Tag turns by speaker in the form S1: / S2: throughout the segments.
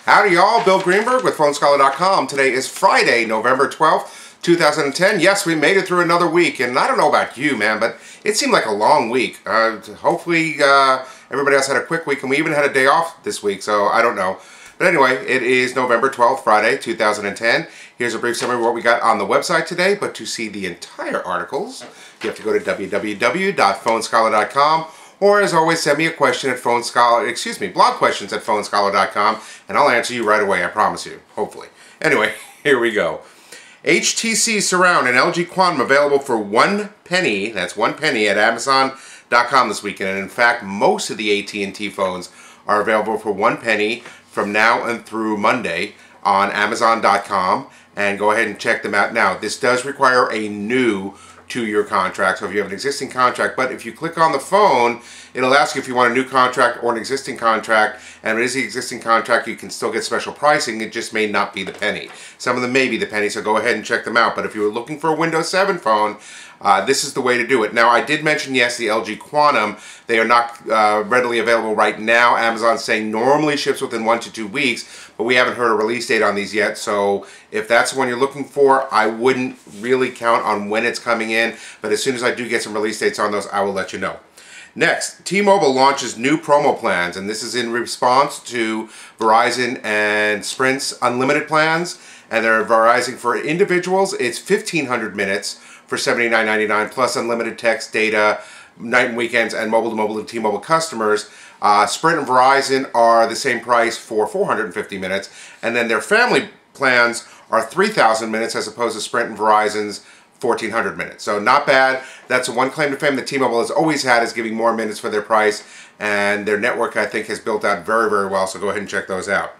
S1: Howdy y'all, Bill Greenberg with PhoneScholar.com. Today is Friday, November 12th, 2010. Yes, we made it through another week, and I don't know about you, man, but it seemed like a long week. Hopefully everybody else had a quick week, and we even had a day off this week, so I don't know. But anyway, it is November 12th, Friday, 2010. Here's a brief summary of what we got on the website today, but to see the entire articles, you have to go to www.phonescholar.com. Or, as always, send me a question at blog questions at PhoneScholar.com, and I'll answer you right away, I promise you, hopefully. Anyway, here we go. HTC Surround and LG Quantum available for $1, that's $1 at Amazon.com this weekend. And in fact, most of the AT&T phones are available for $1 from now and through Monday on Amazon.com. And go ahead and check them out now. This does require a new 2-year contract, so if you have an existing contract, but if you click on the phone, it'll ask you if you want a new contract or an existing contract, and if it is the existing contract, you can still get special pricing. It just may not be the penny. Some of them may be the penny, so go ahead and check them out. But if you were looking for a Windows 7 phone, this is the way to do it. Now, I did mention, yes, the LG Quantum. They are not readily available right now. Amazon's saying normally ships within 1 to 2 weeks, but we haven't heard a release date on these yet. So if that's the one you're looking for, I wouldn't really count on when it's coming in. But as soon as I do get some release dates on those, I will let you know. Next, T-Mobile launches new promo plans, and this is in response to Verizon and Sprint's unlimited plans. And they're Verizon for individuals. It's 1,500 minutes for $79.99 plus unlimited text, data, night and weekends, and mobile-to-mobile and T-Mobile customers. Sprint and Verizon are the same price for 450 minutes, and then their family plans are 3,000 minutes as opposed to Sprint and Verizon's 1,400 minutes. So not bad. That's one claim to fame that T-Mobile has always had, is giving more minutes for their price, and their network, I think, has built out very, very well, so go ahead and check those out.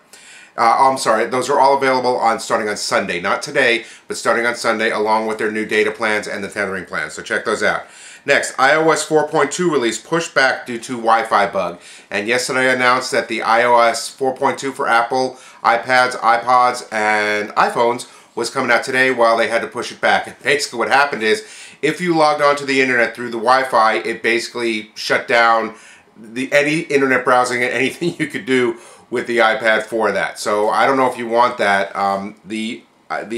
S1: I'm sorry, those are all available starting on Sunday. Not today, but starting on Sunday, along with their new data plans and the tethering plans. So check those out. Next, iOS 4.2 release pushed back due to Wi-Fi bug. And yesterday I announced that the iOS 4.2 for Apple, iPads, iPods, and iPhones was coming out today, while they had to push it back. And basically what happened is, if you logged onto the internet through the Wi-Fi, it basically shut down any internet browsing and anything you could do with the iPad for that. So I don't know if you want that. The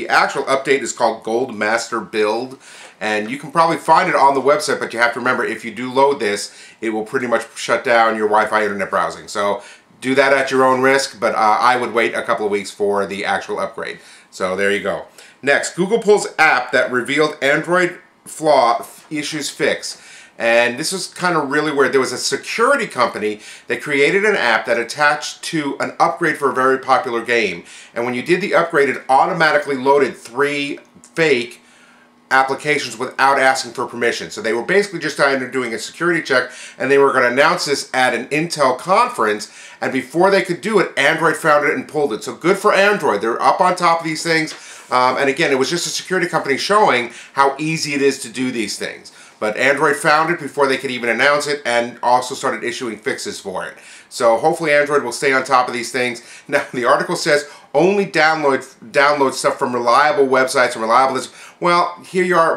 S1: actual update is called Gold Master Build, and you can probably find it on the website, but you have to remember, if you do load this, it will pretty much shut down your Wi-Fi internet browsing. So do that at your own risk, but I would wait a couple of weeks for the actual upgrade. So there you go. Next, Google pulls app that revealed Android flaw issues fix. And this was kind of really weird. There was a security company that created an app that attached to an upgrade for a very popular game. And when you did the upgrade, it automatically loaded 3 fake applications without asking for permission. So they were basically just doing a security check, and they were going to announce this at an Intel conference. And before they could do it, Android found it and pulled it. So good for Android. They're up on top of these things. And again, it was just a security company showing how easy it is to do these things. But Android found it before they could even announce it, and also started issuing fixes for it. So hopefully Android will stay on top of these things. Now, the article says only download stuff from reliable websites and reliable. Well, here you are,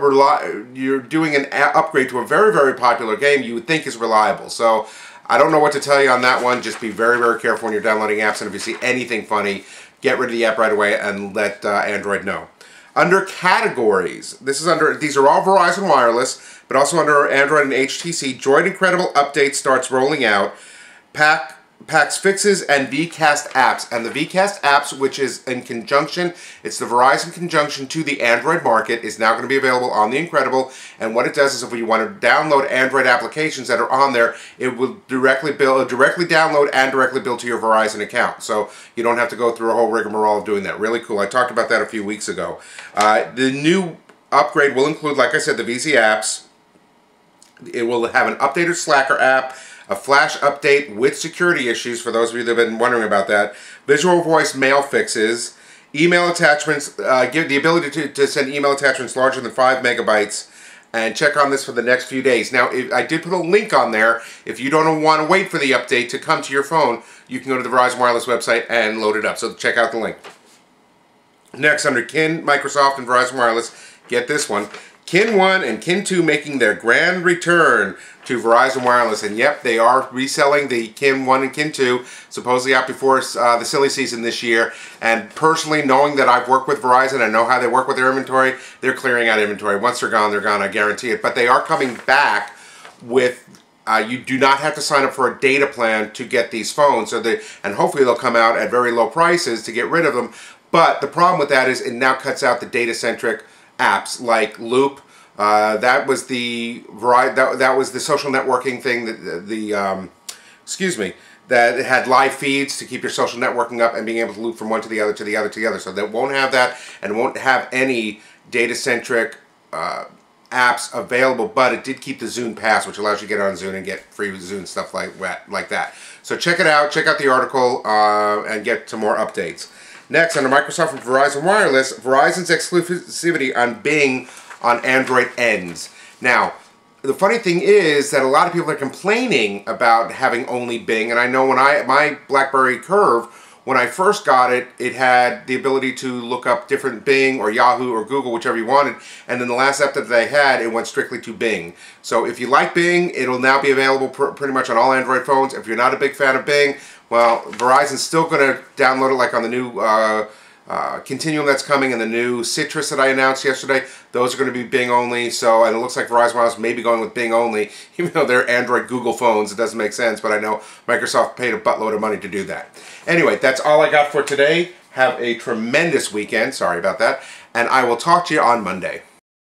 S1: you're doing an upgrade to a very, very popular game you would think is reliable. So I don't know what to tell you on that one. Just be very, very careful when you're downloading apps, and if you see anything funny, get rid of the app right away and let Android know. Under categories, these are all Verizon Wireless, but also under Android and HTC, Droid Incredible Update starts rolling out, packs fixes, and VCast apps. And the VCast apps, which is in conjunction, it's the Verizon conjunction to the Android market, is now going to be available on the Incredible. And what it does is, if you want to download Android applications that are on there, it will directly download and directly build to your Verizon account. So you don't have to go through a whole rigmarole of doing that. Really cool. I talked about that a few weeks ago. The new upgrade will include, like I said, the VZ apps. It will have an updated Slacker app, a flash update with security issues, for those of you that have been wondering about that, visual voice mail fixes, email attachments, give the ability to send email attachments larger than 5 megabytes, and check on this for the next few days. Now, I did put a link on there. If you don't want to wait for the update to come to your phone, you can go to the Verizon Wireless website and load it up. So check out the link. Next, under Kin, Microsoft, and Verizon Wireless, get this one. Kin 1 and Kin 2 making their grand return. to Verizon Wireless, and yep, they are reselling the Kin 1 and Kin 2, supposedly out before the silly season this year. And personally, knowing that I've worked with Verizon and know how they work with their inventory, they're clearing out inventory. Once they're gone, I guarantee it. But they are coming back with, you do not have to sign up for a data plan to get these phones, and hopefully they'll come out at very low prices to get rid of them. But the problem with that is it now cuts out the data-centric apps like Loop. That was the social networking thing that that had live feeds to keep your social networking up and being able to loop from one to the other to the other to the other. So they won't have that, and won't have any data-centric apps available. But it did keep the Zune Pass, which allows you to get on Zune and get free Zune stuff like that. So check it out. Check out the article and get some more updates. Next, under Microsoft and Verizon Wireless, Verizon's exclusivity on Bing on Android ends. Now, the funny thing is that a lot of people are complaining about having only Bing, and I know when my BlackBerry Curve, when I first got it, it had the ability to look up different Bing or Yahoo or Google, whichever you wanted, and then the last app that they had, it went strictly to Bing. So if you like Bing, it'll now be available pretty much on all Android phones. If you're not a big fan of Bing, well, Verizon's still going to download it like on the new Continuum that's coming and the new Citrus that I announced yesterday. Those are going to be Bing only. So, and it looks like Verizon Wireless may be going with Bing only, even though they're Android Google phones. It doesn't make sense, but I know Microsoft paid a buttload of money to do that. Anyway, that's all I got for today. Have a tremendous weekend. Sorry about that. And I will talk to you on Monday.